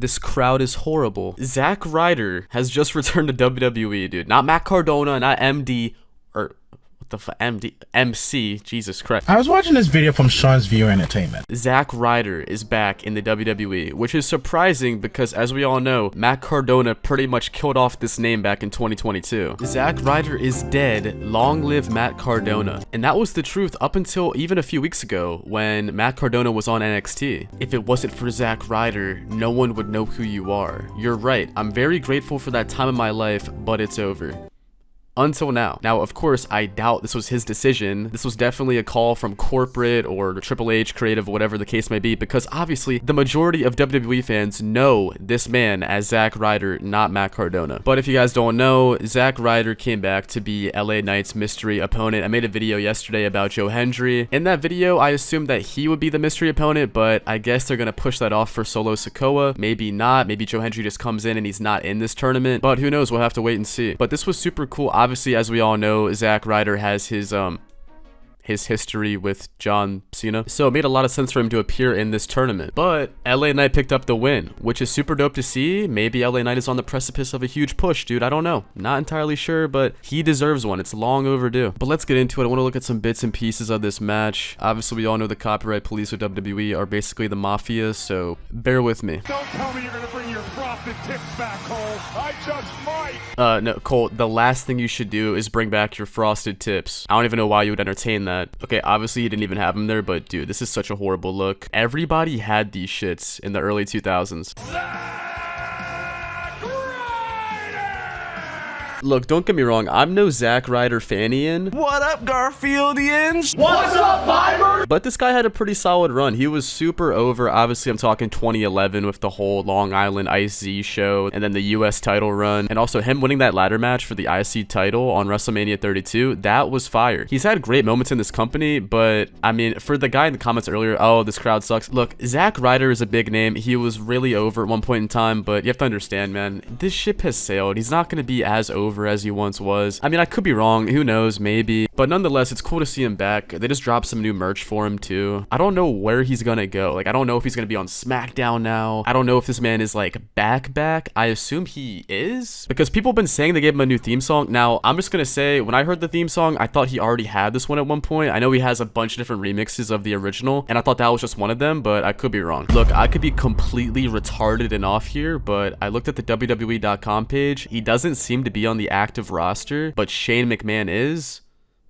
This crowd is horrible. Zack Ryder has just returned to WWE, dude. Not Matt Cardona, not MD, or what the fuck, MC, Jesus Christ. I was watching this video from Sean's View Entertainment. Zack Ryder is back in the WWE, which is surprising because, as we all know, Matt Cardona pretty much killed off this name back in 2022. Zack Ryder is dead. Long live Matt Cardona. And that was the truth up until even a few weeks ago when Matt Cardona was on NXT. If it wasn't for Zack Ryder, no one would know who you are. You're right. I'm very grateful for that time in my life, but it's over. Until now. Now, of course, I doubt this was his decision. This was definitely a call from corporate or Triple H, creative, whatever the case may be, because obviously the majority of WWE fans know this man as Zack Ryder, not Matt Cardona. But if you guys don't know, Zack Ryder came back to be LA Knight's mystery opponent. I made a video yesterday about Joe Hendry. In that video, I assumed that he would be the mystery opponent, but I guess they're gonna push that off for Solo Sikoa. Maybe not. Maybe Joe Hendry just comes in and he's not in this tournament, but who knows? We'll have to wait and see. But this was super cool. Obviously, as we all know, Zack Ryder has his history with John Cena, so it made a lot of sense for him to appear in this tournament. But LA Knight picked up the win, which is super dope to see. Maybe LA Knight is on the precipice of a huge push, dude. I don't know. Not entirely sure, but he deserves one. It's long overdue. But let's get into it. I want to look at some bits and pieces of this match. Obviously, we all know the copyright police of WWE are basically the mafia, so bear with me. Don't tell me you're gonna bring your frosted tips back, Cole. I just might. No, Cole, the last thing you should do is bring back your frosted tips. I don't even know why you would entertain that. Okay, obviously he didn't even have them there, but dude, this is such a horrible look. Everybody had these shits in the early 2000s. Look, don't get me wrong, I'm no Zack Ryder fanian. What up, Garfieldians? What's up, Fiber? But this guy had a pretty solid run. He was super over. Obviously, I'm talking 2011 with the whole Long Island Ice Z show and then the US title run. And also him winning that ladder match for the IC title on WrestleMania 32. That was fire. He's had great moments in this company, but I mean, for the guy in the comments earlier, oh, this crowd sucks. Look, Zack Ryder is a big name. He was really over at one point in time, but you have to understand, man, this ship has sailed. He's not going to be as over as he once was. I mean, I could be wrong. Who knows? Maybe. But nonetheless, it's cool to see him back. They just dropped some new merch for him too. I don't know where he's gonna go. Like, I don't know if he's gonna be on SmackDown now. I don't know if this man is like back. I assume he is, because people have been saying they gave him a new theme song. Now, I'm just gonna say, when I heard the theme song, I thought he already had this one at one point. I know he has a bunch of different remixes of the original, and I thought that was just one of them, but I could be wrong. Look, I could be completely retarded and off here, but I looked at the WWE.com page. He doesn't seem to be on the active roster, but Shane McMahon is.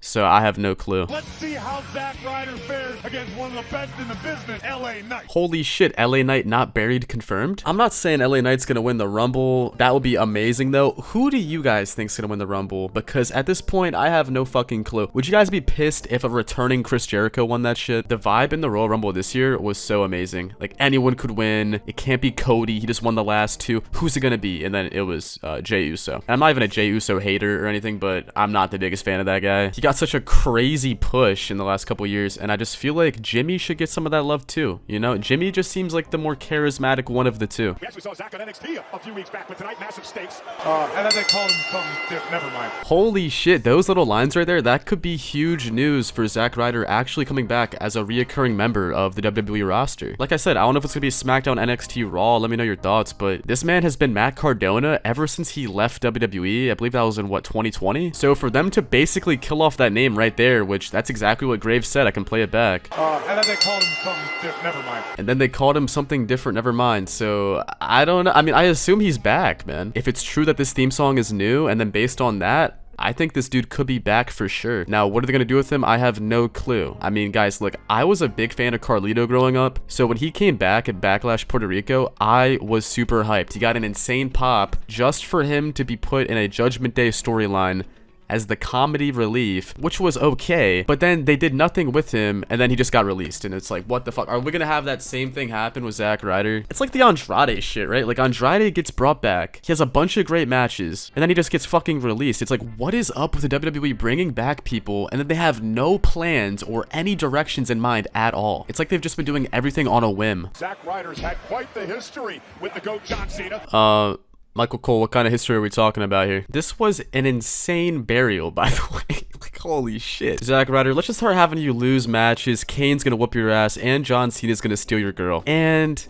So I have no clue. Let's see how Zack Ryder fares against one of the best in the business, LA Knight. Holy shit, LA Knight not buried confirmed? I'm not saying LA Knight's gonna win the Rumble. That would be amazing though. Who do you guys think's gonna win the Rumble? Because at this point, I have no fucking clue. Would you guys be pissed if a returning Chris Jericho won that shit? The vibe in the Royal Rumble this year was so amazing. Like, anyone could win. It can't be Cody. He just won the last two. Who's it gonna be? And then it was Jey Uso. And I'm not even a Jey Uso hater or anything, but I'm not the biggest fan of that guy. He got such a crazy push in the last couple years, and I just feel like Jimmy should get some of that love too. You know, Jimmy just seems like the more charismatic one of the two. We actually saw Zack on NXT a few weeks back, but tonight, massive stakes. And then they called him something different. Never mind. Holy shit, those little lines right there, that could be huge news for Zack Ryder actually coming back as a reoccurring member of the WWE roster. Like I said, I don't know if it's gonna be SmackDown, NXT, Raw. Let me know your thoughts, but this man has been Matt Cardona ever since he left WWE. I believe that was in what, 2020? So for them to basically kill off that name right there, which that's exactly what Graves said. I can play it back. And then they called him something different. Never mind. And then they called him something different. Never mind. So I don't know. I mean, I assume he's back, man. If it's true that this theme song is new, and then based on that, I think this dude could be back for sure. Now, what are they going to do with him? I have no clue. I mean, guys, look, I was a big fan of Carlito growing up. So when he came back at Backlash Puerto Rico, I was super hyped. He got an insane pop just for him to be put in a Judgment Day storyline as the comedy relief, which was okay, but then they did nothing with him, and then he just got released, and it's like, what the fuck? Are we gonna have that same thing happen with Zack Ryder? It's like the Andrade shit, right? Like, Andrade gets brought back, he has a bunch of great matches, and then he just gets fucking released. It's like, what is up with the WWE bringing back people, and then they have no plans or any directions in mind at all? It's like they've just been doing everything on a whim. Zack Ryder's had quite the history with the GOAT John Cena. Michael Cole, what kind of history are we talking about here? This was an insane burial, by the way. Like, holy shit. Zack Ryder, let's just start having you lose matches. Kane's gonna whoop your ass, and John Cena's gonna steal your girl. And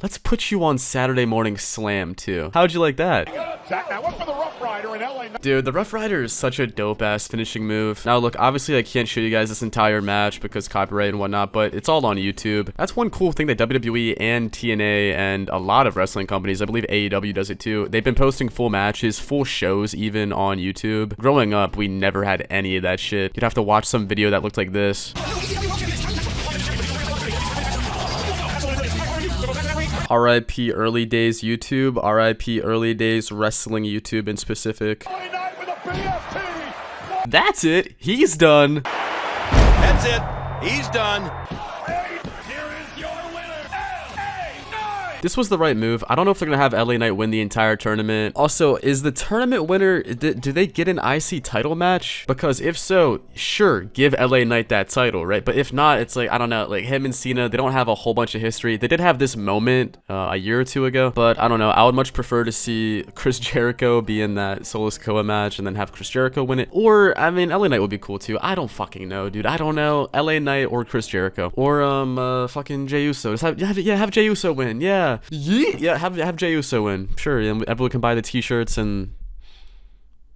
Let's put you on Saturday Morning Slam too. How'd you like that? Zack, now one for the Rough Rider in LA. Dude, the Rough Rider is such a dope-ass finishing move. Now, look, obviously I can't show you guys this entire match because copyright and whatnot, but it's all on YouTube. That's one cool thing that WWE and TNA and a lot of wrestling companies, I believe AEW does it too, they've been posting full matches, full shows even on YouTube. Growing up, we never had any of that shit. You'd have to watch some video that looked like this. RIP early days YouTube, RIP early days wrestling YouTube in specific. That's it. He's done. That's it. He's done. This was the right move. I don't know if they're gonna have LA Knight win the entire tournament. Also, is the tournament winner, do they get an IC title match? Because if so, sure, give LA Knight that title, right? But if not, it's like, I don't know, like him and Cena, they don't have a whole bunch of history. They did have this moment a year or two ago, but I don't know. I would much prefer to see Chris Jericho be in that Solo Sikoa match and then have Chris Jericho win it. Or, I mean, LA Knight would be cool too. I don't fucking know, dude. I don't know. LA Knight or Chris Jericho. Or, fucking Jey Uso. Just have Jey Uso win, yeah. Yeah, have Jey Uso win. Sure, and everyone can buy the t-shirts and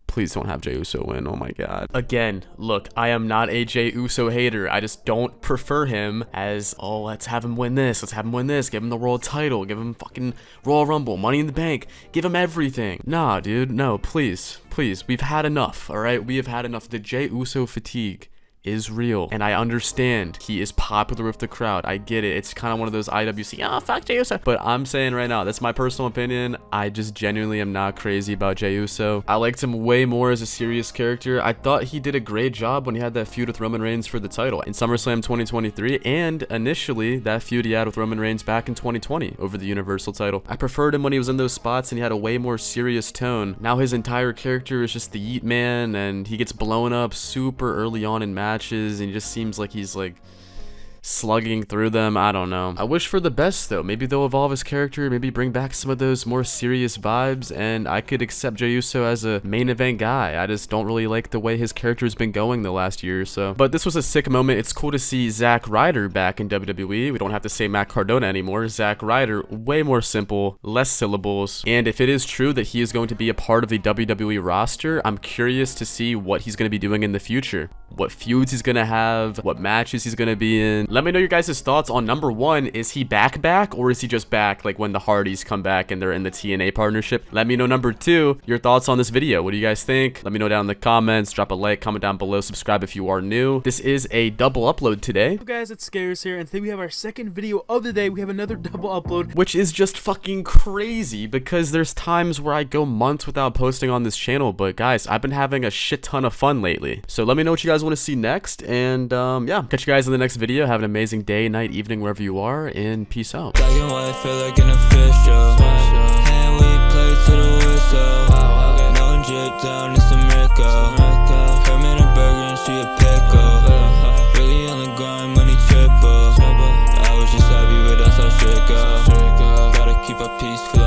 please don't have Jey Uso win. Oh my god. Again, look, I am not a Jey Uso hater. I just don't prefer him as, oh, let's have him win this. Let's have him win this. Give him the world title. Give him fucking Royal Rumble, Money in the Bank. Give him everything. Nah, dude. No, please. Please. We've had enough, alright? We have had enough. The Jey Uso fatigue is real, and I understand he is popular with the crowd. I get it. It's kind of one of those IWC, oh, fuck Jey Uso. But I'm saying right now, that's my personal opinion. I just genuinely am not crazy about Jey Uso. I liked him way more as a serious character. I thought he did a great job when he had that feud with Roman Reigns for the title in SummerSlam 2023, and initially that feud he had with Roman Reigns back in 2020 over the Universal title. I preferred him when he was in those spots and he had a way more serious tone. Now his entire character is just the Yeet Man, and he gets blown up super early on in matches, and he just seems like he's like slugging through them. I don't know. I wish for the best though. Maybe they'll evolve his character, maybe bring back some of those more serious vibes, and I could accept Jey Uso as a main event guy. I just don't really like the way his character's been going the last year or so. But this was a sick moment. It's cool to see Zack Ryder back in WWE. We don't have to say Matt Cardona anymore. Zack Ryder, way more simple, less syllables. And if it is true that he is going to be a part of the WWE roster, I'm curious to see what he's going to be doing in the future. What feuds he's going to have, what matches he's going to be in. Let me know your guys' thoughts on number one. Is he back, or is he just back like when the Hardys come back and they're in the TNA partnership? Let me know number two, your thoughts on this video. What do you guys think? Let me know down in the comments. Drop a like, comment down below, subscribe if you are new. This is a double upload today. Hey guys, it's Scares here, and today we have our second video of the day. We have another double upload, which is just fucking crazy because there's times where I go months without posting on this channel, but guys, I've been having a shit ton of fun lately. So let me know what you guys want to see next, and yeah, catch you guys in the next video. Have an amazing day, night, evening, wherever you are, and peace out. Black and white, feel like an official. And we play to the whistle. No drip down, it's a miracle. Herman a burger and she a pickle. Really on the grind, money triple. I was just happy with that's how shit go. Gotta keep a peace.